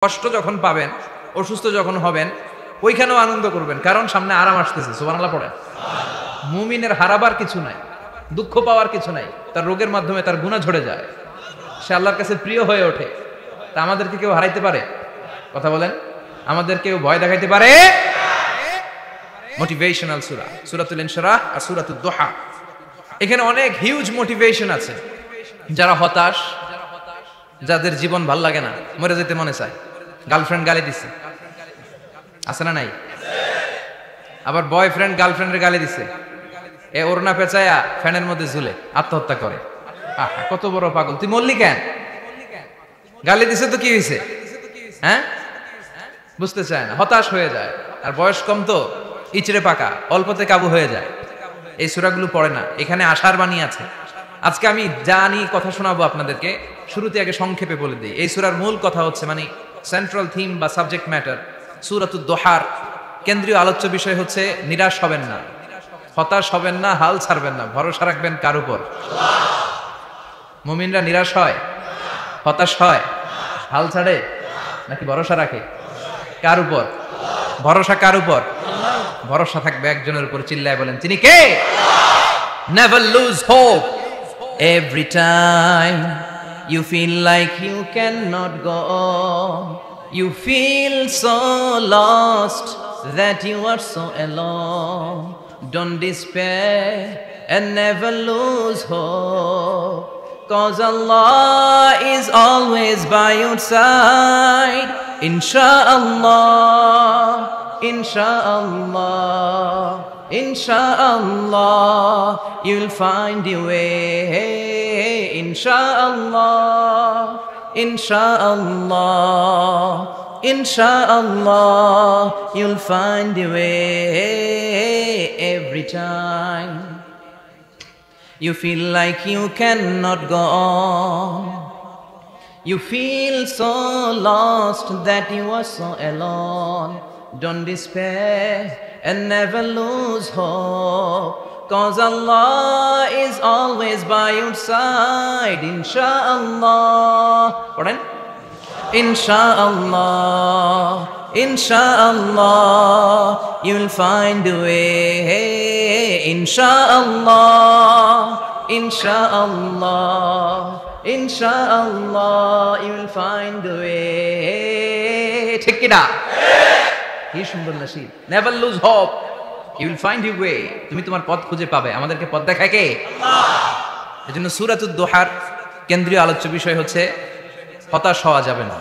কষ্ট যখন পাবেন, অসুস্থ যখন হবেন, ওইখানেও আনন্দ করবেন, কারণ সামনে আরাম আসতেছে। সুবহানাল্লাহ পড়েন। মুমিনের হারাবার কিছু নাই, দুঃখ পাওয়ার কিছু নাই, তার রোগের মাধ্যমে তার গুনাহ ঝরে যায়, সে আল্লাহর কাছে প্রিয় হয়ে ওঠে। তা আমাদেরকে কেউ হারাইতে পারে? কথা বলেন, আমাদের কেউ ভয় দেখাইতে পারে? মোটিভেশনাল সূরা, সূরাতুল ইনশিরাহ আর সূরাতুদ দুহা, এখানে অনেক হিউজ মোটিভেশন আছে। যারা হতাশ, যাদের জীবন ভাল লাগে না, মরে যেতে মনে চায়, গার্লফ্রেন্ড গালি দিছে, আছে না নাই? আবার বয়ফ্রেন্ড গার্লফ্রেন্ডের গালি দিছে, এ ওড়না পেঁচায়া ফ্যানের মধ্যে ঝুলে আত্মহত্যা করে। আহা, কত বড় পাগল! তুই মরলি কেন? গালি দিছে তো কি হয়েছে? হ্যাঁ, বুঝতে চায় না, হতাশ হয়ে যায়। আর বয়স কম তো, ইচড়ে পাকা, অল্পতে কাবু হয়ে যায়। এই সূরাগুলো পড়ে না, এখানে আশার বাণী আছে। আজকে আমি জানি কথা শোনাবো আপনাদেরকে, শুরুতে আগে সংক্ষেপে বলে দিই। এই সূরার মূল কথা হচ্ছে, মানে সেন্ট্রাল থিম বা সাবজেক্ট ম্যাটার, সূরাতুদ দুহার কেন্দ্রীয় আলোচ্য বিষয় হচ্ছে নিরাশ হবেন না, হতাশ হবেন না, হাল ছাড়বেন না, ভরসা রাখবেন কার উপর? মুমিনরা নিরাশ হয়, হতাশ হয়, হাল ছাড়ে নাকি ভরসা রাখে? কার উপর ভরসা? কার উপর ভরসা থাকবে? একজনের উপর। চিল্লায় বলেন, তিনি কে? Never lose hope. Every time you feel like you cannot go on, you feel so lost that you are so alone. Don't despair and never lose hope, 'cause Allah is always by your side. Insha'Allah, Insha'Allah, Insha'Allah, you'll find your way. Insha'Allah, Insha'Allah, Insha'Allah, you'll find your way. Every time you feel like you cannot go on, you feel so lost that you are so alone. Don't despair and never lose hope, 'cause Allah is always by your side. Insha'Allah, pardon? Insha'Allah, Insha'Allah, you'll find a way. Insha'Allah, Insha'Allah, Insha'Allah, you'll find a way. ঠিক কি না? কি সুন্দর নাসিব! Never lose hope, you will find your way. তুমি তোমার পথ খুঁজে পাবে। আমাদেরকে পথ দেখায় কে? আল্লাহ। এজন্য সূরাতুদ দুহার কেন্দ্রীয় আলোচ্য বিষয় হচ্ছে হতাশ হওয়া যাবে না,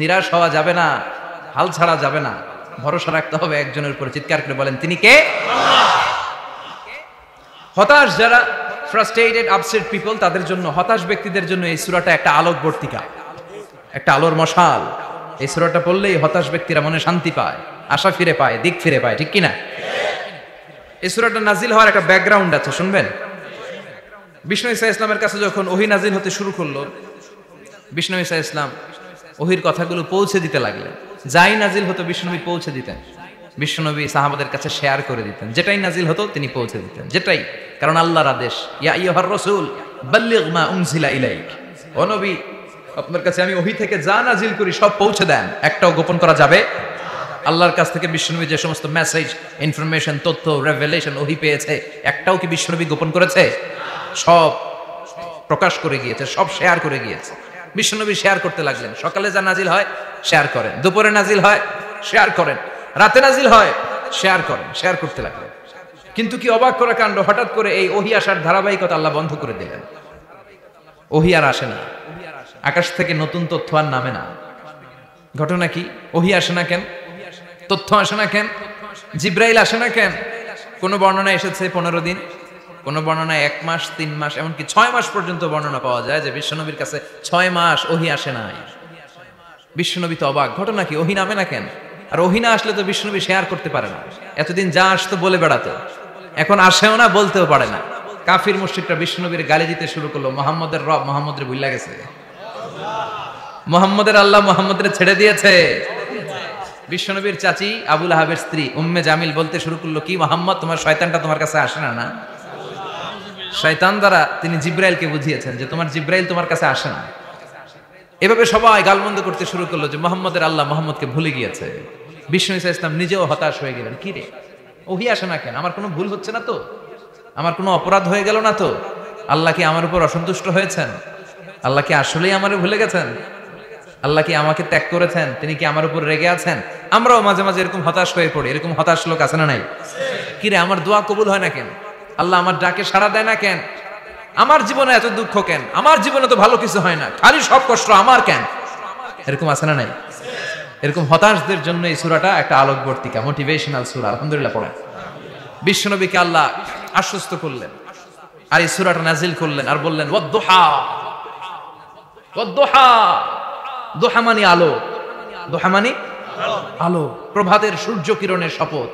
নিরাশ হওয়া যাবে না, হাল ছাড়া যাবে না, ভরসা রাখতে হবে একজনের উপর। চিৎকার করে বলেন, তিনি কে? আল্লাহ। হতাশ যারা, ফ্রাস্ট্রেটেড, আপসেট পিপল, তাদের জন্য, হতাশ ব্যক্তিদের জন্য এই সূরাটা একটা আলোকবর্তিকা, একটা আলোর মশাল। এই সূরাটা পড়লেই হতাশ ব্যক্তিরা মনে শান্তি পায়, আশা ফিরে পায়, দিক ফিরে পায়। ঠিক কিনা? এই সূরাটা নাজিল হওয়ার একটা ব্যাকগ্রাউন্ড আছে, শুনবেন। বিষ্ণু ঈসা ইসলামের কাছে যখন ওহী নাজিল হতে শুরু করলো, বিষ্ণু ঈসা ইসলাম ওহীর কথাগুলো পৌঁছে দিতে লাগলেন। যাই নাজিল হতো বিষ্ণুনবী পৌঁছে দিতেন, বিষ্ণুনবী সাহাবাদের কাছে শেয়ার করে দিতেন। যেটাই নাজিল হতো তিনি পৌঁছে দিতেন, যেটাই, কারণ আল্লাহর আদেশ, ইয়া আইয়ুহার রাসূল বাল্লিগ মা উনজিলা ইলাইক, ও নবী, আপনার কাছে আমি ওহী থেকে যা নাজিল করি সব পৌঁছে দেন, একটাও গোপন করা যাবে? আল্লাহর কাছ থেকে বিশ্বনবী যে সমস্ত মেসেজ, ইনফরমেশন, তথ্য, রেভেলেশন ওহী পেয়েছে, একটাও কি বিশ্বনবী গোপন করেছে? সব প্রকাশ করে গিয়েছে, সব শেয়ার করে গিয়েছে। বিশ্বনবী শেয়ার করতে লাগলেন। সকালে যা নাজিল হয় শেয়ার করেন, দুপুরে নাজিল হয় শেয়ার করেন, রাতে নাজিল হয় শেয়ার করেন, শেয়ার করতে লাগলেন। কিন্তু কি অবাক করা কাণ্ড, হঠাৎ করে এই ওহী আসার ধারাবাহিকতা আল্লাহ বন্ধ করে দিলেন। ওহী আর আসে না, আকাশ থেকে নতুন তথ্য আর নামে না। ঘটনা কি? ওহী আসে না কেন? তথ্য আসে না কেন? জিব্রাইল আসে না কেন? কোন বর্ণনায় এসেছে 15 দিন, কোন বর্ণনায় 1 মাস, 3 মাস, এমনকি 6 মাস পর্যন্ত বর্ণনা পাওয়া যায় যে বিশ্বনবীর কাছে 6 মাস ওহী আসে নাই। বিশ্বনবী তো অবাক, ঘটনা কি? ওহী নামে না কেন? আর ওহী না আসলে তো বিশ্বনবী শেয়ার করতে পারে না। এতদিন যা আসতো বলে বেড়াতো, এখন আসেও না, বলতেও পারে না। কাফির মুশরিকরা বিশ্বনবীর গালি দিতে শুরু করলো, মুহাম্মদের রব মুহাম্মদের ভুইলা গেছে, মুহাম্মদের আল্লাহ মুহাম্মদের ছেড়ে দিয়েছে। বিশ্বনবীর চাচি আবু লাহাবের স্ত্রী উম্মে জামিল বলতে শুরু করলো, কি মুহাম্মদ, তোমার শয়তানটা তোমার কাছে আসে না? না, শয়তান দ্বারা তিনি জিব্রাইলকে বুঝিয়েছেন যে তোমার জিব্রাইল তোমার কাছে আসে না। এভাবে সবাই গালমন্দ করতে শুরু করলো যে মোহাম্মদের আল্লাহ মোহাম্মদকে ভুলে গিয়েছে। বিষ্ণু ঈসা ইসলাম নিজেও হতাশ হয়ে গেলেন, কি রে ওহি আসে না কেন, আমার কোনো ভুল হচ্ছে না তো, আমার কোনো অপরাধ হয়ে গেল না তো, আল্লাহ কি আমার উপর অসন্তুষ্ট হয়েছেন, আল্লাহ কি আসলেই আমারে ভুলে গেছেন, আল্লাহ কি আমাকে ত্যাগ করেছেন, তিনি কি আমার উপর রেগে আছেন? আমরাও মাঝে মাঝে এরকম হতাশ হয়ে পড়ি। এরকম হতাশ লোক আছে না নাই? কিরে আমার দোয়া কবুল হয় না কেন, আল্লাহ আমার ডাকে সাড়া দেয় না কেন, আমার জীবনে এত দুঃখ কেন, আমার জীবনে তো ভালো কিছু হয় না, খালি সব কষ্ট আমার কেন? এরকম আছে না নাই? এরকম হতাশদের জন্য এই সূরাটা একটা আলোকবর্তিকা, মোটিভেশনাল সূরা। আলহামদুলিল্লাহ পড়েন। বিশ্বনবীকে আল্লাহ আশ্বস্ত করলেন আর এই সূরাটা নাজিল করলেন আর বললেন ওয়াদ-দুহা। ওয়াদ-দুহা, দুহা মানে আলো, দুহা মানে আলো, প্রভাতের সূর্য কিরণের শপথ।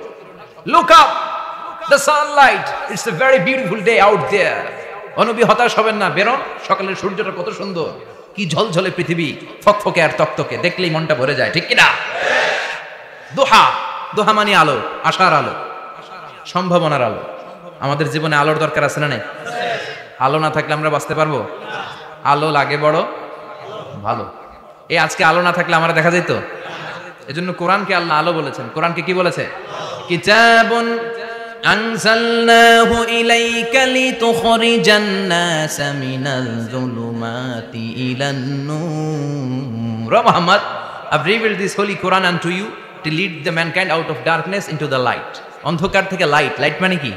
Look up, the sunlight, it's a very beautiful day out there. ও নবী হতাশ হবেন না, বেরোন, সকালের সূর্যটা কত সুন্দর, কি ঝলঝলে পৃথিবী, ফকফকে আর তকতকে, দেখলেই মনটা ভরে যায়, ঠিক কিনা? দুহা, দুহা মানে আলো, আশার আলো, সম্ভাবনার আলো। আমাদের জীবনে আলোর দরকার আছে না নাই? আলো না থাকলে আমরা বাঁচতে পারবো? আলো লাগে বড় ভালো। এই আজকে আলো না থাকলে আমরা দেখা যেত। এজন্য কোরআনকে আল্লাহ আলো বলেছেন। কোরআনকে কি বলেছে? কিতাবুন আনজালনাহু ইলাইকা লিতুখরিজান নাসা মিনাল যুলুমাতি ইলান নূর। Muhammad, I've revealed this holy Quran unto you to lead the mankind out of darkness into the light. অন্ধকার থেকে লাইট, লাইট মানে কি?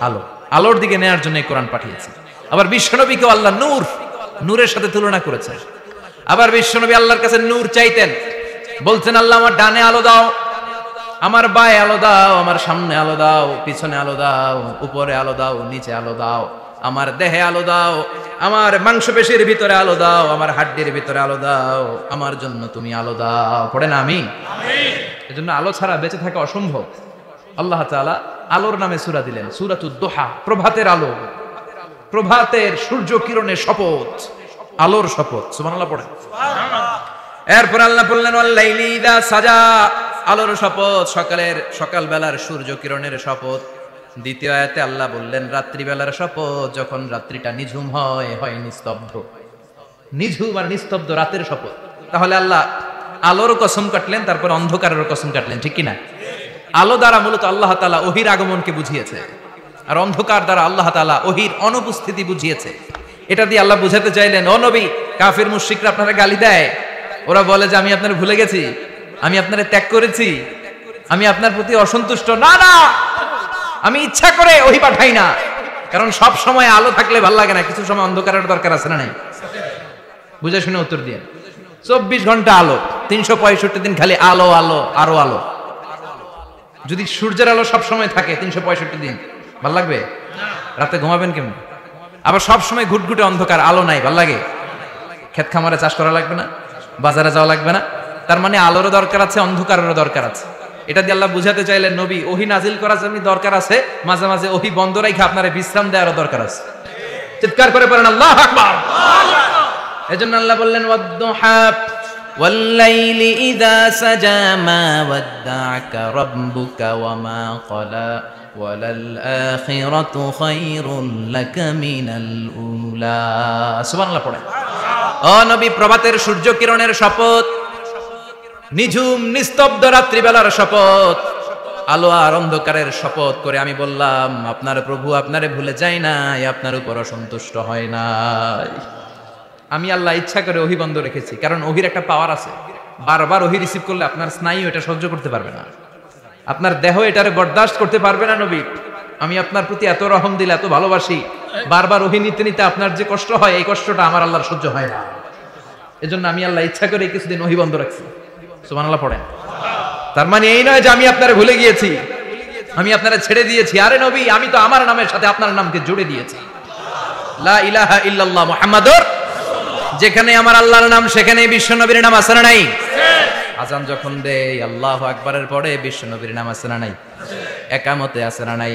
আলো, আলোর দিকে নেয়ার জন্য এই কোরআন পাঠিয়েছে। আবার বিশ্বনবীকে আল্লাহ নূর, নূরের সাথে তুলনা করেছে। আবার বিশ্বনবী আল্লাহর কাছে নূর চাইতেন, বলছেন আল্লাহ আমার ডানে আলো দাও, আমার বায়ে আলো দাও, আমার সামনে আলো দাও, পিছনে আলো দাও, উপরে আলো দাও, নিচে আলো দাও, আমার দেহে আলো দাও, আমার মাংসপেশির ভিতরে আলো দাও, আমার হাড্ডির ভিতরে আলো দাও, আমার জন্য তুমি আলো দাও। পড়ে না আমিন? এজন্য আলো ছাড়া বেঁচে থাকা অসম্ভব। আল্লাহ তাআলা আলোর নামে সূরা দিলেন, সূরাতুদ দুহা, প্রভাতের আলো, প্রভাতের সূর্য কিরণের শপথ, আলোর শপথ। সুবহানাল্লাহ পড়েন। এরপর আল্লাহ বললেন ওয়াল লাইলি ইযা সাজা, আলোর শপথ, সকালবেলার সূর্য কিরণের শপথ। দ্বিতীয় আয়াতে আল্লাহ বললেন রাত্রিবেলার শপথ, যখন রাত্রিটা নিঝুম হয়, হয় নিস্তব্ধ, নিঝুম আর নিস্তব্ধ রাতের শপথ। তাহলে আল্লাহ আলোর কসম কাটলেন, তারপর অন্ধকারের কসম কাটলেন, ঠিক কিনা? আলো দ্বারা মূলত আল্লাহ তাআলা ওহির আগমনকে বুঝিয়েছে, আর অন্ধকার দ্বারা আল্লাহ তাআলা ওহির অনুপস্থিতি বুঝিয়েছে। এটা দিয়ে আল্লাহ বুঝাতে চাইলেন, ও নবী, কাফির মুশরিকরা আপনারা গালি দেয়, ওরা বলে যে আমি আপনার ভুলে গেছি, আমি আপনারে ত্যাগ করেছি, আমি আপনার প্রতি অসন্তুষ্ট। না না, আমি ইচ্ছা করে ওহি পাঠাই না, কারণ সব সময় আলো থাকলে ভালো লাগে না, কিছু সময় অন্ধকারের দরকার আছে না নাই? বুঝে শুনে উত্তর দিয়ে। 24 ঘন্টা আলো, 365 দিন খালি আলো আলো আরো আলো। যদি সূর্যের আলো সব সময় থাকে 365 দিন, ভাল লাগবে? রাতে ঘুমাবেন কেমন? আবার সব সময় ঘুটঘুটে অন্ধকার, আলো নাই, ভাল লাগে? ক্ষেত খামারে চাষ করা লাগবে না, বাজারে যাওয়া লাগবে না। তার মানে আলোরও দরকার আছে, অন্ধকারেরও দরকার আছে। এটা দিয়ে আল্লাহ বুঝাতে চাইলেন, নবী ওহি নাজিল করার জন্য দরকার আছে, মাঝে মাঝে ওহি বন্ধ রাখা আপনার বিশ্রাম দেওয়ারও দরকার আছে। চিৎকার করে পড়েন আল্লাহু আকবার। এজন্য আল্লাহ বললেন ওয়াদ-দুহা ওয়াল লাইলি ইযা সাজা মা ওয়াদ্দা'আকা রাব্বুকা ওয়া মা ক্বালা ওয়ালাল আখিরাতু খায়রুল লাকা মিনাল উলা। সুবহানাল্লাহ পড়েন। ও নবী, প্রভাতের সূর্য কিরণের শপথ, নিঝুম নিস্তব্ধ রাত্রিবেলার শপথ, আলো আর অন্ধকারের শপথ করে আমি বললাম, আপনার প্রভু আপনারে ভুলে যায় নাই, আপনার উপর অসন্তুষ্ট হয় নাই। আমি আল্লাহ ইচ্ছা করে ওহি বন্ধ রেখেছি, কারণ ওহির একটা পাওয়ার আছে। বারবার ওহি রিসিভ করলে আপনার স্নায়ু এটা সহ্য করতে পারবে না, আপনার দেহ এটারে বরদাস্ত করতে পারবে না। নবী, আমি আপনার প্রতি এত রহম দিলে, এত ভালোবাসি, বারবার ওহি নিতে নিতে আপনার যে কষ্ট হয়, এই কষ্টটা আমার আল্লাহর সহ্য হয় না। এজন্য আমি আল্লাহ ইচ্ছা করে কিছুদিন ওহি বন্ধ রাখছি। সুবহানাল্লাহ পড়েন। তার মানে এই নয় যে আমি আপনারে ভুলে গিয়েছি, আমি আপনারে ছেড়ে দিয়েছি। আরে নবী, আমি তো আমার নামের সাথে আপনার নামকে জুড়ে দিয়েছি। লা ইলাহা ইল্লাল্লাহ মুহাম্মাদুর, যেখানে আমার আল্লাহর নাম সেখানেই বিশ্ব নবীর নাম আছে না নাই? আজান যখন দেই আল্লাহু আকবারের পরে বিশ্ব নবীর নাম আছে না নাই? একামতে আছে না নাই?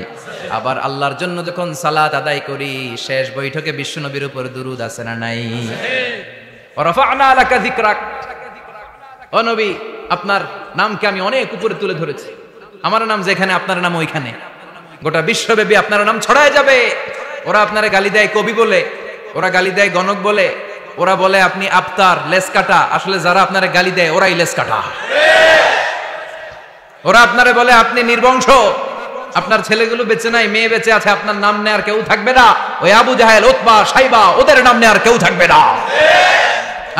আবার আল্লাহর জন্য যখন সালাত আদায় করি, শেষ বৈঠকে বিশ্ব নবীর উপর দুরূদ আছে না নাই? রাফা'না লাকা যিকরাক, ও নবী, আপনার নামকে আমি অনেক উপরে তুলে ধরেছি। আমার নাম যেখানে, আপনার নাম ওইখানে, গোটা বিশ্বব্যাপী আপনার নাম ছড়ায় যাবে। ওরা আপনারে গালি দেয় কবি বলে, ওরা গালি দেয় গণক বলে, ওরা বলে আপনি আফতার, লেস কাটা। আসলে যারা আপনারে গালি দেয় ওরাই লেস কাটা। ওরা আপনারে বলে আপনি নির্বংশ, আপনার ছেলেগুলো বেঁচে নাই, মেয়ে বেঁচে আছে, আপনার নাম নেয়ার কেউ থাকবে না। ওই আবু জাহেল, উতবা, সাইবা, ওদের নাম নেয়ার কেউ থাকবে না।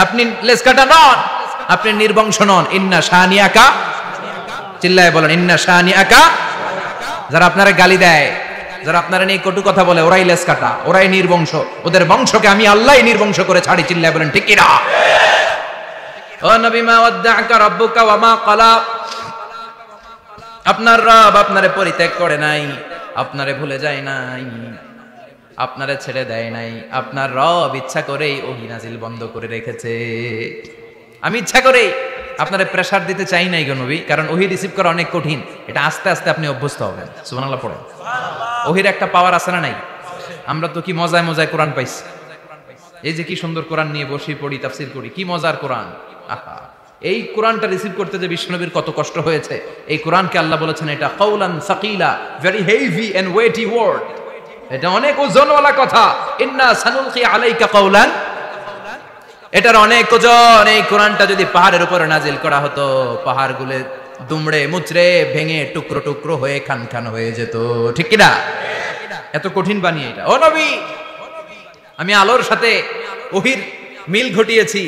আপনি লেস কাটা নন, আপনি নির্বংশ নন। ইন্না শানিয়াকা, চিল্লায় বলেন ইন্না শানিয়াকা। যারা আপনারে গালি দেয়, যারা আপনারা নিয়ে কটু কথা বলে, ওরাই লেস কাটা, ওরাই নির্বংশ। ওদের বংশকে আমি আল্লাহই নির্বংশ করে ছাড়ি। চিল্লায় বলেন ঠিক কি না? ও নবী, মা ওয়াদ্দাআকা রাব্বুকা ওয়া মা ক্বালা। আপনার রব আপনারে পরিত্যাগ করে নাই, আপনারে ভুলে যায় নাই, আপনারে ছেড়ে দেয় নাই। আপনার রব ইচ্ছা করেই ওহী নাজিল বন্ধ করে রেখেছে। আমি ইচ্ছা করেই আপনারে প্রেসার দিতে চাই নাই গো নবী, কারণ ওহী রিসিভ করা অনেক কঠিন। এটা আস্তে আস্তে আপনি অভ্যস্ত হবেন। সুবহানাল্লাহ পড়েন। ওহীর একটা পাওয়ার আছে না নাই? আমরা তো কি মজায় মজায় কোরআন পাইছি। এই যে কি সুন্দর কোরআন নিয়ে বসে পড়ি, তাফসীর করি, কি মজার কোরআন। আহা, এই কোরআনটা রিসিভ করতে যে বিশ্বনবীর কত কষ্ট হয়েছে। এই কোরআনকে আল্লাহ বলেছেন এটা কাওলান সাকিলা, very heavy and weighty word. এটা অনেক ওজনওয়ালা কথা। ইন্না সানুলকি আলাইকা কাওলান, এটার অনেক ওজন। এই কোরআনটা যদি পাহাড়ের উপরে নাজিল করা হতো, পাহাড়গুলো দুমড়ে মুচড়ে ভেঙে টুকরো টুকরো হয়ে খান খান হয়ে যেত। ঠিক কি না? এত কঠিন বানিয়ে এটা। ও নবী, আমি আলোর সাথে ওহীর মিল ঘটিয়েছি,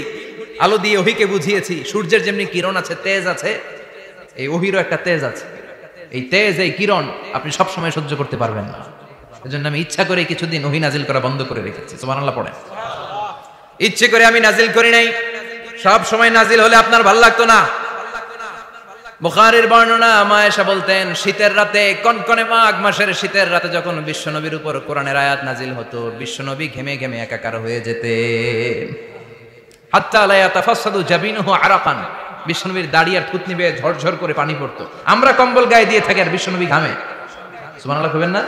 আলো দিয়ে ওহীকে বুঝিয়েছি। সূর্যের যেমনি কিরণ আছে, তেজ আছে, এই ওহীরও একটা তেজ আছে। এই তেজ, এই কিরণ আপনি সব সময় সহ্য করতে পারবেন না। এজন্য আমি ইচ্ছা করে কিছুদিন ওহী নাজিল করা বন্ধ করে রেখেছি। সুবহানাল্লাহ পড়েন। ইচ্ছে করে আমি নাজিল করি নাই। সব সময় নাজিল হলে আপনার ভালো লাগতো না। বুখারীর বর্ণনা, মা আয়েশা বলতেন শীতের রাতে, কনকনে মাঘ মাসের শীতের রাতে যখন বিশ্বনবীর উপর কোরআনের আয়াত নাজিল হতো, বিশ্বনবী ঘেমে ঘেমে একাকার হয়ে যেতেন। হাত্তা লা ইয়াতাফাসসাদু জাবিনুহু আরাকান, বিশ্বনবীর দাড়ি আর থুতনি বেয়ে ঝরঝর করে পানি পড়তো। আমরা কম্বল গায়ে দিয়ে থাকি আর বিশ্বনবী ঘামে। সুবহানাল্লাহ কইবেন না?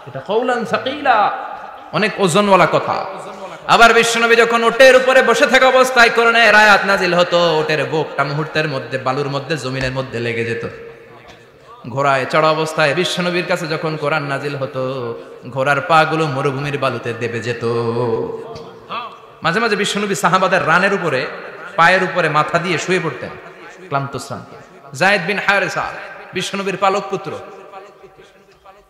এটা কাওলান সাকিলা, অনেক ওজনওয়ালা কথা। আবার বিশ্বনবী যখন ওটের উপরে বসে থাকা অবস্থায় কোরআনের আয়াত নাজিল হতো, ওটের বুকটা মুহূর্তের মধ্যে বালুর মধ্যে, জমিনের মধ্যে লেগে যেত। ঘোড়ায় চড়া অবস্থায় বিশ্বনবীর কাছে যখন কোরআন নাজিল হতো, ঘোড়ার পা গুলো মরুভূমির বালুতে দেবে যেত। মাঝে মাঝে বিশ্বনবী সাহাবাদের রানের উপরে, পায়ের উপরে মাথা দিয়ে শুয়ে পড়তেন ক্লান্ত শ্রান্ত। যায়েদ বিন হারেসা, বিশ্বনবীর পালক পুত্র,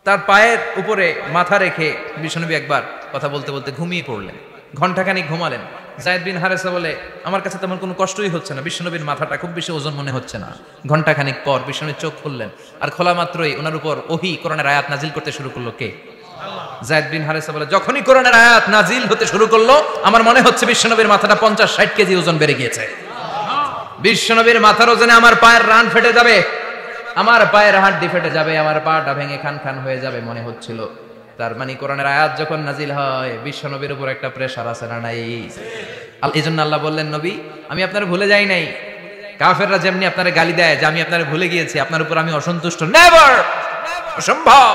তার পায়ের উপরে মাথা রেখে বিশ্বনবী একবার কথা বলতে বলতে ঘুমিয়ে পড়লেন। ঘন্টাখানিক ঘুমালেন। যায়েদ বিন হারেসা বলে, আমার কাছে তেমন কোনো কষ্টই হচ্ছে না, বিশ্বনবীর মাথাটা খুব বেশি ওজন মনে হচ্ছে না। ঘন্টাখানিক পর বিশ্বনবী চোখ খুললেন, আর খোলা মাত্রই ওনার উপর ওহী কোরআনের আয়াত নাজিল করতে শুরু করলো। কে? যায়েদ বিন হারেসা বলে, যখনই কোরআনের আয়াত নাজিল হতে শুরু করলো, আমার মনে হচ্ছে বিশ্বনবীর মাথাটা 50-60 কেজি ওজন বেড়ে গিয়েছে। বিশ্বনবীর মাথার ওজনে আমার পায়ের রান ফেটে যাবে, আমার পায়ের হাড্ডি ফেটে যাবে, আমার পাটা ভেঙে খান খান হয়ে যাবে মনে হচ্ছিল। তার মানে কোরআনের আয়াত যখন নাজিল হয়, বিশ্বনবীর উপর একটা প্রেসার আছে না নাই? এই জন্য আল্লাহ বললেন, নবী আমি আপনার ভুলে যাই নাই। কাফেররা যেমনি আপনার গালি দেয় যে আমি আপনার ভুলে গিয়েছি, আপনার উপর আমি অসন্তুষ্ট, নেভার, অসম্ভব।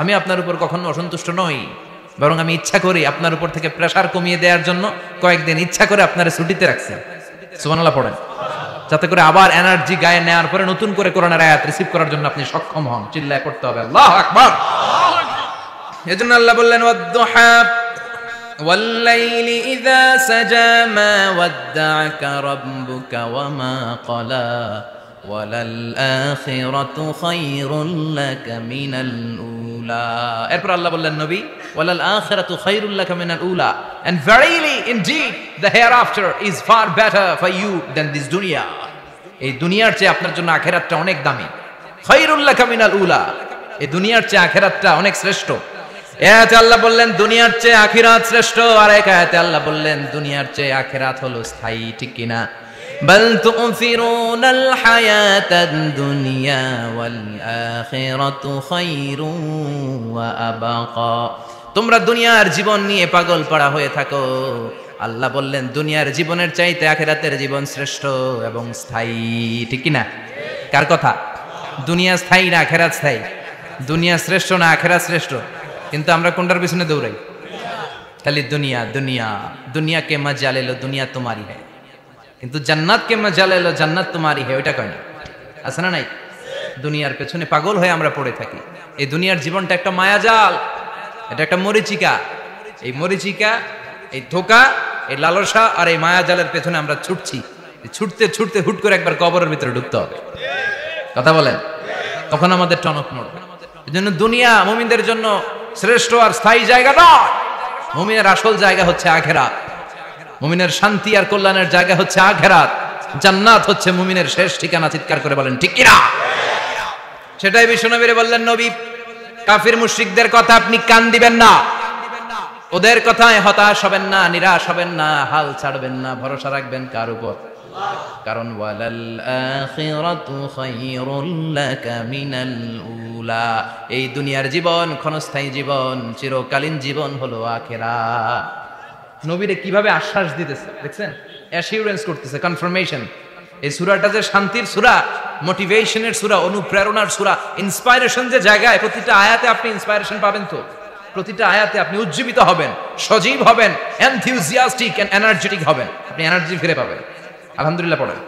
আমি আপনার উপর কখনো অসন্তুষ্ট নই, বরং আমি ইচ্ছা করি আপনার উপর থেকে প্রেসার কমিয়ে দেওয়ার জন্য কয়েকদিন ইচ্ছা করে আপনার ছুটিতে রাখছি। সুবহানাল্লাহ পড়েন। যাতে করে আবার এনার্জি গায়ে নেওয়ার পরে নতুন করে কোরআনের আয়াত রিসিভ করার জন্য আপনি সক্ষম হন। চিল্লায় পড়তে হবে আল্লাহু আকবার। এজন্য আল্লাহ বললেন, ওয়াদ-দুহা ওয়াল-লাইলি ইযা সাজা মা ওয়াদ্দা'আকা রাব্বুকা ওয়া মা ক্বালা ওয়ালাল আখিরাতু খায়রুল লাকা মিনাল উলা। এরপর আল্লাহ বললেন, নবী ওয়ালাল আখিরাতু খায়রুল লাকা মিনাল উলা, and verily indeed the hereafter is far better for you than this dunya. এই দুনিয়ার চেয়ে আপনার জন্য আখিরাতটা অনেক দামি। খায়রুল লাকা মিনাল উলা, এই দুনিয়ার চেয়ে আখিরাতটা অনেক শ্রেষ্ঠ। এতে আল্লাহ বললেন দুনিয়ার চেয়ে আখিরাত শ্রেষ্ঠ, আর এক আয়াতে আল্লাহ বললেন দুনিয়ার চেয়ে আখিরাত হলো স্থায়ী। ঠিক কি না? বাল তু'থিরুনাল হায়াতাদ দুনিয়া ওয়াল আখিরাতু খায়রুন ওয়া আবাকা। তোমরা দুনিয়ার জীবন নিয়ে পাগল পাড়া হয়ে থাকো, আল্লাহ বললেন দুনিয়ার জীবনের চাইতে আখিরাতের জীবন শ্রেষ্ঠ এবং স্থায়ী। ঠিক কি না? কার কথা? দুনিয়া স্থায়ী না আখিরাত স্থায়ী? দুনিয়া শ্রেষ্ঠ না আখিরাত শ্রেষ্ঠ? কিন্তু আমরা কোনটার পিছনে দৌড়াই? খালি দুনিয়া দুনিয়া। দুনিয়া কে মজা লে লো, দুনিয়া তোমারি হ্যায়। কিন্তু জান্নাত কে মজা লে লো, জান্নাত তোমারি হ্যায়, ওইটা কয় না। আছে না নাই? দুনিয়ার পেছনে পাগল হয়ে আমরা পড়ে থাকি। এই দুনিয়ার জীবনটা একটা মায়াজাল, এটা একটা মরিচিকা। এই মরিচিকা, এই ধোঁকা এই লালসা আর এই মায়াজালের পেছনে আমরা ছুটছি, ছুটতে ছুটতে হুট করে একবার কবরের ভিতরে ঢুকতে হবে। কথা বলেন, তখন আমাদের টনক নড়বে। এই জন্য দুনিয়া মুমিনদের জন্য শ্রেষ্ঠ আর স্থায়ী জায়গা নয়। মুমিনের আসল জায়গা হচ্ছে আখিরাত। মুমিনের শান্তি আর কল্যাণের জায়গা হচ্ছে আখিরাত। জান্নাত হচ্ছে মুমিনের শেষ ঠিকানা। চিৎকার করে বলেন ঠিক কিনা? সেটাই বিশ্বনবীরে বললেন, নবী কাফির মুশরিকদের কথা আপনি কান দিবেন না, ওদের কথায় হতাশ হবেন না, নিরাশ হবেন না, হাল ছাড়বেন না, ভরসা রাখবেন কার উপর? কারণ ওয়ালাল আখিরাতু খায়রুল লাকা মিনাল উলা, এই দুনিয়ার জীবন ক্ষণস্থায়ী জীবন, চিরকালীন জীবন হলো আখিরাত। নবীরে কিভাবে আশ্বাস দিতেছে দেখছেন, অ্যাসিউরেন্স করতেছে, কনফার্মেশন। এই সূরাটা যে শান্তির সূরা, মোটিভেশনের সূরা, অনুপ্রেরণার সূরা, ইন্সপাইরেশন যে জায়গায়, প্রতিটা আয়াতে আপনি ইন্সপাইরেশন পাবেন। তো প্রতিটা আয়াতে আপনি উজ্জীবিত হবেন, সজীব হবেন, এনথিউজিয়াস্টিক এন্ড এনার্জেটিক হবেন, আপনি এনার্জি ফিরে পাবেন। আলহামদুলিল্লাহ পড়েন।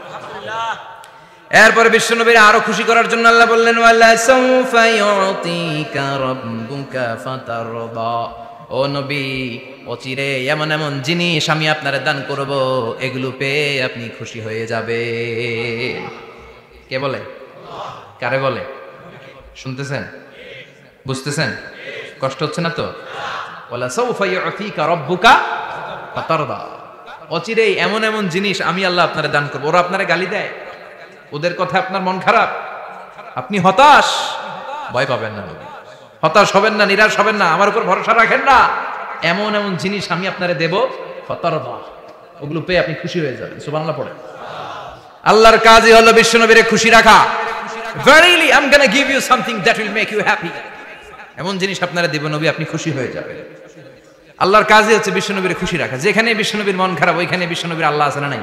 এরপরে বিশ্বনবীর আরো খুশি করার জন্য আল্লাহ বললেন, ওয়ালা সাউফা ইউতিকা রাব্বুকা ফাতারদা, ও নবী অচিরে এমন এমন জিনিস আমি আপনারে দান করব, এগুলো পেয়ে আপনি খুশি হয়ে যাবে। কে বলে? কারে বলে? শুনতেছেন? বুঝতেছেন? কষ্ট হচ্ছে না তো? ওয়ালা সাউফা ইউতিকা রাব্বুকা ফাতারদা, অচিরেই এমন এমন জিনিস আমি আল্লাহ আপনারে দান করব। ওরা আপনারে গালি দেয়, ওদের কথা আপনার মন খারাপ, আপনি হতাশ, ভয় পাবেন না নবী, হতাশ হবেন না, নিরাশ হবেন না, আমার উপর ভরসা রাখেন না। এমন এমন জিনিস আমি আপনারে দেব, ফাতারদা, ওগুলো পেয়ে আপনি খুশি হয়ে যাবেন। সুবহানাল্লাহ পড়ে। আল্লাহর কাজই হলো বিশ্বনবীরে খুশি রাখা। Verily I'm going to give you something that will make you happy, এমন জিনিস আপনারা দেব নবী, আপনি খুশি হয়ে যাবেন। আল্লাহর কাজই হচ্ছে বিশ্বনবীরে খুশি রাখা। যেখানে বিশ্বনবীর মন খারাপ, ওইখানে বিশ্বনবীর আল্লাহ আছে না নাই?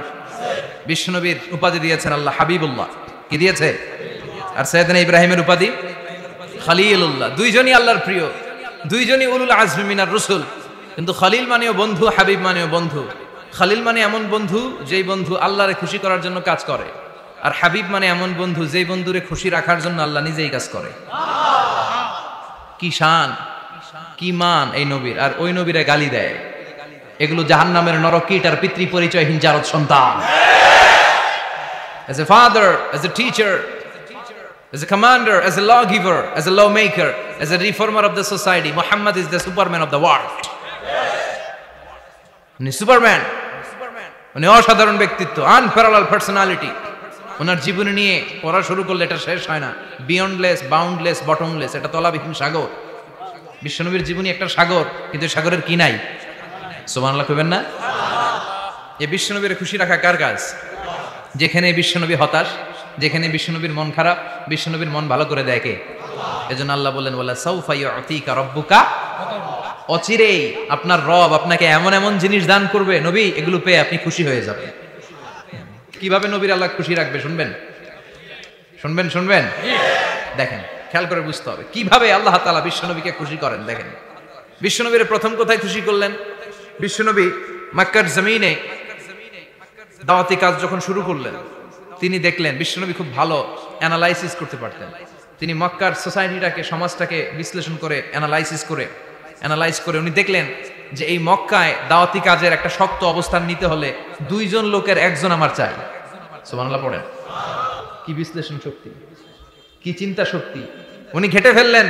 বিশ্বনবীর উপাধি দিয়েছেন আল্লাহ হাবিবুল্লাহ, কি দিয়েছে? আর সাইয়েদনা ইব্রাহিমের উপাধি খলিলুল্লাহ। দুইজনই আল্লাহর প্রিয়, দুইজনই উলুল আজমি মিনার রাসূল। কিন্তু খলিল মানেও বন্ধু, হাবিব মানেও বন্ধু। খলিল মানে এমন বন্ধু যেই বন্ধু আল্লাহরে খুশি করার জন্য কাজ করে, আর হাবিব মানে এমন বন্ধু যেই বন্ধুরে খুশি রাখার জন্য আল্লাহ নিজেই কাজ করে। কি শান, কি মান এই নবীর! আর ওই নবীরে গালি দেয়, এগুলো জাহান্নামের নরকীট আর পিতৃ পরিচয়হীন জারদ সন্তান। As a father, as a teacher, as a commander, as a lawgiver, as a lawmaker, as a reformer of the society, Muhammad is the Superman of the world. উনি সুপারম্যান, উনি অসাধারণ ব্যক্তিত্ব, আনপ্যারালাল পার্সোনালিটি। ওনার জীবনী নিয়ে পড়া শুরু করলে এটা শেষ হয় না। বিয়ন্ডলেস, বাউন্ডলেস, বটমলেস, এটা তলাবিহীন সাগর। বিশ্বনবীর জীবনী একটা সাগর, কিন্তু সাগরের কি নাই? সুবহানাল্লাহ কইবেন না? এই বিশ্বনবীর খুশি রাখা কার কাজ? যেখানে বিশ্বনবী হতাশ, যেখানে বিশ্বনবীর মন খারাপ, বিশ্বনবীর মন ভালো করে দেয় কে? এজন্য আল্লাহ বলেন, ওয়ালা সাউফা ইউতিকা রাব্বুকা, অচিরেই আপনার রব আপনাকে এমন এমন জিনিস দান করবে নবী, এগুলো পেয়ে আপনি খুশি হয়ে যাবেন। কিভাবে নবীর আল্লাহ খুশি রাখবে শুনবেন? শুনবেন? শুনবেন? দেখেন, খেয়াল করে বুঝতে হবে কিভাবে আল্লাহ তাআলা বিশ্বনবীকে খুশি করেন। দেখেন, বিশ্বনবীর প্রথম কোথায় খুশি করলেন? বিশ্বনবী মক্কার জমিনে দাওয়াতি কাজ যখন শুরু করলেন, তিনি দেখলেন বিশ্বনবী খুব ভালো অ্যানালাইসিস করতে পারতেন। তিনি মক্কার সোসাইটিটাকে, সমাজটাকে বিশ্লেষণ করে অ্যানালাইজ করে উনি দেখলেন যে এই মক্কায় দাওয়াতি কাজের একটা শক্ত অবস্থান নিতে হলে দুইজন লোকের একজন আমার চাই। সুবহানাল্লাহ পড়েন। কি বিশ্লেষণ শক্তি, কি চিন্তা শক্তি! উনি ঘেটে ফেললেন,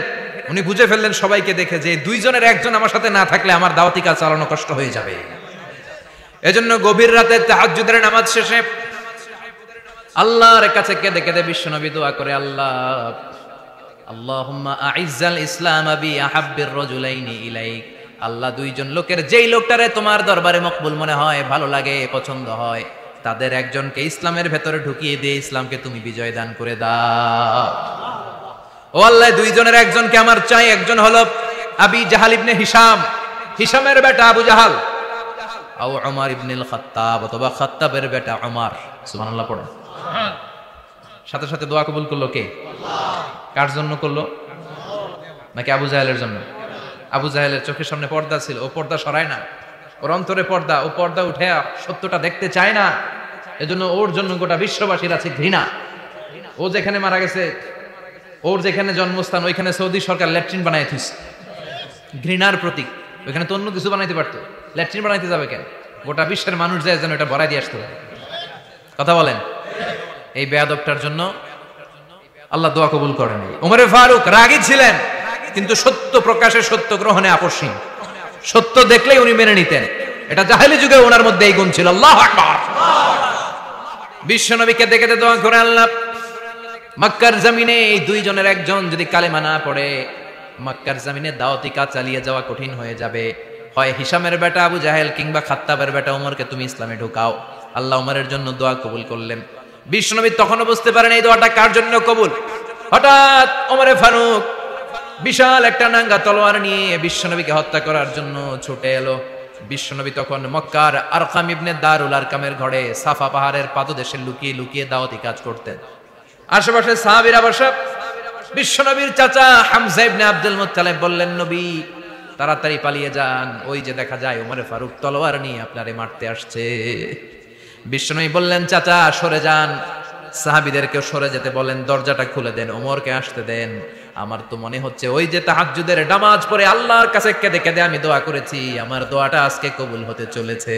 উনি বুঝে ফেললেন সবাইকে দেখে যে দুইজনের একজন আমার সাথে না থাকলে আমার দাওয়াতি কাজ চালানো কষ্ট হয়ে যাবে। এজন্য গভীর রাতে তাহাজ্জুদের নামাজ শেষে আল্লাহর কাছে কেঁদে কেঁদে বিশ্বনবী দোয়া করে, আল্লাহুম্মা আইজ্জাল ইসলাম বি আহাব্বির রাজুলাইনি ইলাইক। আল্লাহ, দুইজন লোকের, যেই লোকটারে তোমার দরবারে মকবুল মনে হয়, ভালো লাগে, পছন্দ হয়, তাদের একজনকে ইসলামের ভেতরে ঢুকিয়ে দিয়ে ইসলামকে তুমি বিজয় দান করে দাও। ও আল্লাহ, দুইজনের একজনকে আমার চাই। একজন হলো আবি জাহাল ইবনে হিশাম, হিশামের বেটা আবু জাহাল, আও উমর ইবনুল খাত্তাব, অথবা খাত্তাবের বেটা উমর। সুবহানাল্লাহ পড়েন। সাথে সাথে দোয়া কবুল করলো কে? কার জন্য করলো? নাকি আবু জাহেলের জন্য? আবু জাহেলের চোখের সামনে পর্দা ছিল, ও পর্দা সরায় না। ওর অন্তরে পর্দা, ও পর্দা উঠে সত্যটা দেখতে চায় না। এজন্য ওর জন্য গোটা বিশ্ববাসীর আছে ঘৃণা। ও যেখানে মারা গেছে, ওর যেখানে জন্মস্থান, ওইখানে সৌদি সরকার ল্যাট্রিন বানাই দিচ্ছে, ঘৃণার প্রতীক। ওইখানে তো অন্য কিছু বানাইতে পারতো, ল্যাট্রিন বানাইতে যাবে কেন? গোটা বিশ্বের মানুষ যায় যেন এটা ভরাই দিয়ে আসতে পারে। কথা বলেন। এই বেয়াদবটার জন্য আল্লাহ দোয়া কবুল করেন। ওমরে ফারুক রাগী ছিলেন, কিন্তু সত্য প্রকাশে সত্য গ্রহণে আপসহীন। সত্য দেখলেই উনি মেনে নিতেন। এটা জাহেলি যুগে ওনার মধ্যে এই গুণ ছিল। আল্লাহু আকবার। বিশ্ব নবীকে দেখে দোয়া করে আল্লাহ, মক্কার জমিনে এই দুইজনের একজন যদি কালেমা না পড়ে, মক্কার জমিনে দাওয়াতি কাজ চালিয়ে যাওয়া কঠিন হয়ে যাবে। হয় হিশামের বেটা আবু জাহেল কিংবা খাত্তাবের বেটা ওমরকে তুমি ইসলামে ঢুকাও। আল্লাহ ওমরের জন্য দোয়া কবুল করলেন। বিশ্বনবী তখনও বুঝতে পারেন এই দোয়াটা কার জন্য কবুল। হঠাৎ ওমরে ফারুক বিশাল একটা নাঙ্গা তলোয়ার নিয়ে বিশ্বনবীকে হত্যা করার জন্য ছুটে এলো। বিশ্বনবী তখন মক্কার আরকাম ইবনে দারুল আরকামের ঘরে সাফা পাহাড়ের পাদদেশে লুকিয়ে লুকিয়ে দাওয়াতি কাজ করতেন। আশেপাশে সাহাবীরা বসা। বিশ্বনবীর চাচা হামজা ইবনে আব্দুল মুত্তালিব বললেন, নবী তাড়াতাড়ি পালিয়ে যান, ওই যে দেখা যায় ওমরে ফারুক তলোয়ার নিয়ে আপনারে মারতে আসছে। বিশ্বনবী বললেন, চাচা সরে যান, সাহাবীদেরকেও সরে যেতে বলেন, দরজাটা খুলে দেন, ওমরকে আসতে দেন। আমার তো মনে হচ্ছে ওই যে তাহাজ্জুদের নামাজ পড়ে আল্লাহর কাছে কেঁদে কেঁদে আমি দোয়া করেছি, আমার দোয়াটা আজকে কবুল হতে চলেছে।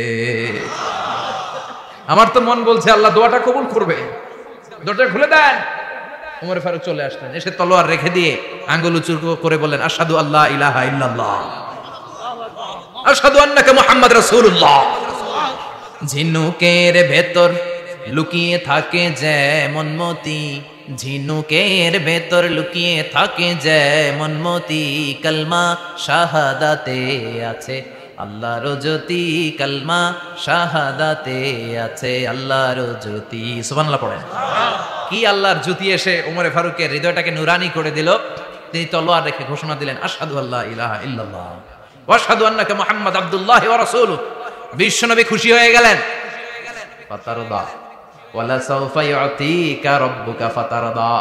আমার তো মন বলছে আল্লাহ দোয়াটা কবুল করবে। দরজা খুলে দেন। ওমর ফারুক চলে আসলেন, এসে তলোয়ার রেখে দিয়ে আঙ্গুল উঁচু করে বললেন, আশহাদু আল্লা ইলাহা ইল্লাল্লাহ, আশহাদু আন্নাকা মুহাম্মাদ রাসূলুল্লাহ। ঝিনুকের ভেতর লুকিয়ে থাকে যেমন মতি, ঝিনুকের ভেতর লুকিয়ে থাকে যেমন মতি, কালমা শাহাদাতে আছে আল্লাহর জ্যোতি, কালমা শাহাদাতে আছে আল্লাহর জ্যোতি। সুবহানাল্লাহ পড়েন। কি আল্লাহর জ্যোতি এসে ওমরে ফারুকের হৃদয়টাকে নুরানি করে দিল। তিনি তলোয়ার রেখে ঘোষণা দিলেন, আশহাদু আল্লা ইলাহা ইল্লাল্লাহ ওয়া আশহাদু আন্নাকা মুহাম্মাদ আবদুল্লাহি ওয়া রাসূলুহু। বিশ্বনবী খুশি হয়ে গেলেন। ফাতারদা ওয়ালা সাউফা ইউতিকা রাব্বুকা ফাতারদা।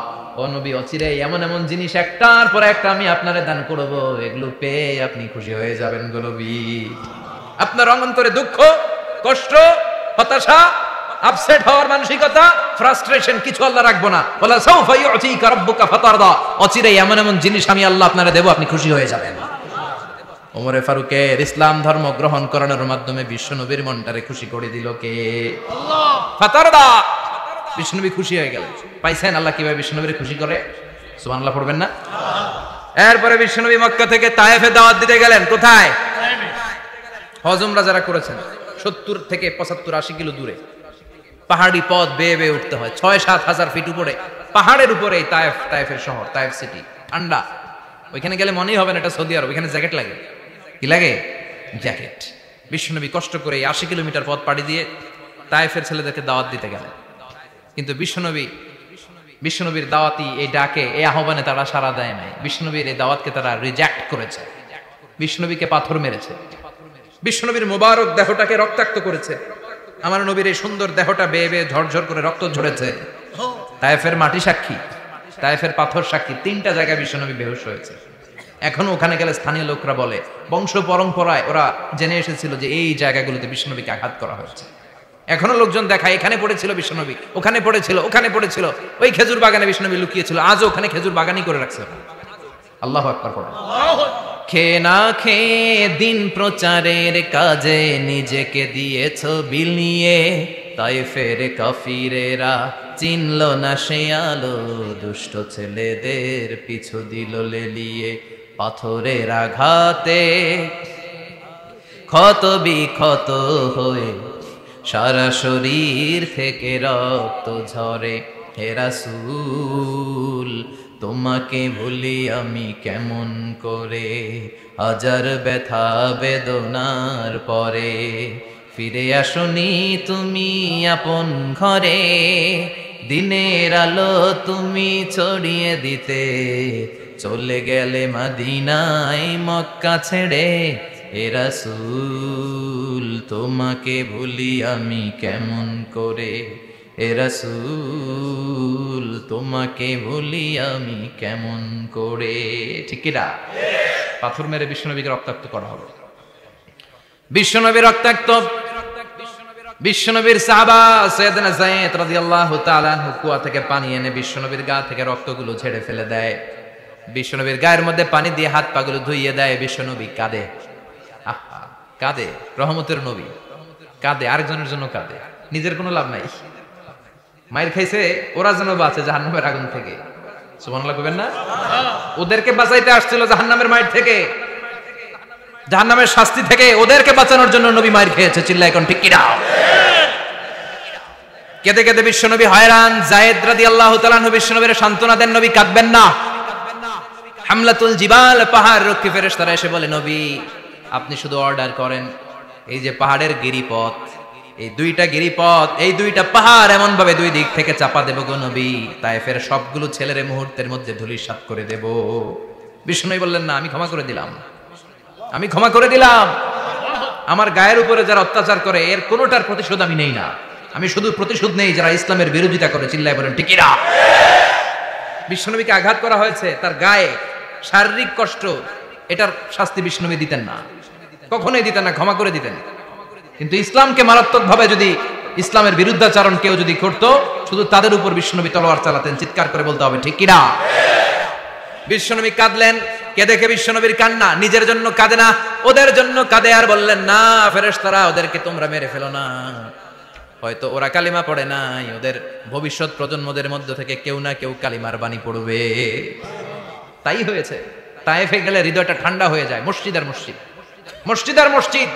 ও নবী, অচিরে এমন এমন জিনিস একটার পর একটা আমি আপনারে দান করব, এগুলো পেয়ে আপনি খুশি হয়ে যাবেন গো নবী। আপনার অন্তরে দুঃখ, কষ্ট, হতাশা, আপসেট হওয়ার মানসিকতা, ফ্রাস্ট্রেশন কিছু আল্লাহ রাখবো না। ওয়ালা সাউফা ইউতিকা রাব্বুকা ফাতারদা। অচিরে এমন এমন জিনিস আমি আল্লাহ আপনারে দেব, আপনি খুশি হয়ে যাবেন। ওমরে ফারুকের ইসলাম ধর্ম গ্রহণ করানোর মাধ্যমে বিশ্বনবীর মনটারে খুশি করে দিল কে? আল্লাহ। ফাতারদা। বিশ্বনবী খুশি হয়ে গেলেন। পাইছেন আল্লাহ কিভাবে বিশ্বনবীরে খুশি করে? সুবহানাল্লাহ পড়বেন না? এরপরে বিশ্বনবী মক্কা থেকে তায়েফে দাওয়াত দিতে গেলেন। কোথায়? হজ উমরা যারা করেছেন 70 থেকে 75 80 কিলো দূরে পাহাড়ি পথ বেয়ে বেয়ে উঠতে হয়। 6-7 হাজার ফিট উপরে পাহাড়ের উপরে তায়েফের শহর, তায়েফ সিটি। ঠান্ডা। ওইখানে গেলে মনেই হবে না এটা সৌদি আরব। ওইখানে জ্যাকেট লাগে। কি লাগে? জ্যাকেট। বিশ্বনবী কষ্ট করে 80 কিলোমিটার পথ পাড়ি দিয়ে তায়েফের ছেলেদেরকে দাওয়াত দিতে গেলেন। কিন্তু বিশ্বনবীর দাওয়াতি এই ডাকে, এই আহ্বানে তারা সাড়া দেয় নাই। বিশ্বনবীর এই দাওয়াতকে তারা রিজেক্ট করেছে। বিশ্বনবীকে পাথর মেরেছে। বিশ্বনবীর মোবারক দেহটাকে রক্তাক্ত করেছে। আমার নবীর এই সুন্দর দেহটা বেয়ে বেয়ে ঝরঝর করে রক্ত ঝরেছে। তায়েফের মাটি সাক্ষী, তায়েফের পাথর সাক্ষী। 3টা জায়গায় বিশ্বনবী বেহুশ হয়েছে। এখনো ওখানে গেলে স্থানীয় লোকরা বলে, বংশ পরম্পরায় ওরা জেনে এসেছিল যে এই জায়গাগুলোতে বিশ্বনবীকে আঘাত করা হয়েছে। এখনো লোকজন দেখায়, এখানে পড়েছিল বিশ্বনবী, ওখানে পড়েছিল, ওখানে পড়েছিল, ওই খেজুর বাগানে বিশ্বনবী লুকিয়েছিল, আজও ওখানে খেজুর বাগানই করে রাখছে। আল্লাহু আকবার পড়েন। খেয়ে না খেয়ে দিন প্রচারের কাজে নিজেকে দিয়েছ বিলিয়ে, তায়েফের কাফিরেরা চিনল না সে আলো, দুষ্ট ছেলেদের পিছু দিল লেলিয়ে, পাথরের আঘাতে ক্ষত বিক্ষত হয়ে সারা শরীর থেকে রক্ত ঝরে। হে রাসূল তোমাকে ভুলি আমি কেমন করে, হাজার ব্যথা বেদনার পরে ফিরে আসনি তুমি আপন ঘরে, দিনের আলো তুমি ছড়িয়ে দিতে চলে গেলে মদিনায় মক্কা ছেড়ে। হে রাসূল তোমাকে ভুলি আমি কেমন করে, হে রাসূল তোমাকে ভুলি আমি কেমন করে। ঠিক কি না? পাথর মেরে বিশ্বনবীকে রক্তাক্ত করা হলো। বিশ্বনবী রক্তাক্ত। বিশ্বনবীর সাহাবা সাইয়েদনা যায়েদ রাদিয়াল্লাহু তাআলা আনহু কুয়া থেকে পানি এনে বিশ্বনবীর গা থেকে রক্তগুলো ঝেড়ে ফেলে দেয়। বিশ্বনবীর গায়ের মধ্যে পানি দিয়ে হাত পাগুলো ধুইয়ে দেয়। বিশ্বনবী কাঁদে। আহা, কাঁদে। রহমতের নবী, কাঁদে, আরেকজনের জন্য কাঁদে, নিজের কোনো লাভ নাই। মায়ের খাইছে ওরা যেন বাঁচে জাহান্নামের আগুন থেকে। সুবহানাল্লাহ কইবেন না? ওদেরকে বাঁচাইতে আসছিল জাহান্নামের মায়ের থেকে, জাহান্নামের শাস্তি থেকে ওদেরকে বাঁচানোর জন্য নবী মায়ের খেয়েছে। চিল্লায় এখন ঠিক কিনা? কেঁদে কেঁদে বিশ্বনবী হয়রান। যায়েদ রাদিয়াল্লাহু তাআলা নবী বিশ্বনবীর সান্ত্বনা দেন, নবী কাঁদবেন না। হামলাতুল জিবাল, পাহাড় রক্ষী ফেরেশতারা এসে বলে, নবী আপনি শুধু অর্ডার করেন, এই যে পাহাড়ের গিরিপথ, এই দুইটা গিরিপথ, এই দুইটা পাহাড় এমন ভাবে দুই দিক থেকে চাপা দেব গো নবী, তায়েফের সবগুলো ছেলের মুহূর্তের মধ্যে ধূলিসাৎ করে দেব। বিষ্ণু বললেন, না, আমি ক্ষমা করে দিলাম, আমি ক্ষমা করে দিলাম। আমার গায়ের উপরে যারা অত্যাচার করে এর কোনোটার প্রতিশোধ আমি নেই না, আমি শুধু প্রতিশোধ নেই যারা ইসলামের বিরোধিতা করে। চিল্লায় বলেন ঠিক কিনা? বিশ্বনবীকে আঘাত করা হয়েছে, তার গায়ে শারীরিক কষ্ট, এটার শাস্তি বিষ্ণুবী দিতেন না, কখনোই দিতেন না, ক্ষমা করে দিতেন। কিন্তু ইসলামকে মারাত্মকভাবে যদি ইসলামের বিরুদ্ধাচরণ কেউ যদি করত, শুধু তাদের উপর বিশ্বনবী তলোয়ার চালাতেন। চিৎকার করে বলতে হবে ঠিক কিনা? বিশ্বনবী কাঁদলেন। কে দেখে বিশ্বনবীর কান্না? নিজের জন্য কাঁদে না, ওদের জন্য কাঁদে। আর বললেন, না ফেরেশতারা, ওদেরকে তোমরা মেরে ফেলো না, হয়তো ওরা কালিমা পড়ে নাই, ওদের ভবিষ্যৎ প্রজন্মদের মধ্য থেকে কেউ না কেউ কালিমার বাণী পড়বে। তাই হয়েছে। তায়েফে গেলে হৃদয়টা ঠান্ডা হয়ে যায়। মসজিদ আর মসজিদ, মসজিদ আর মসজিদ।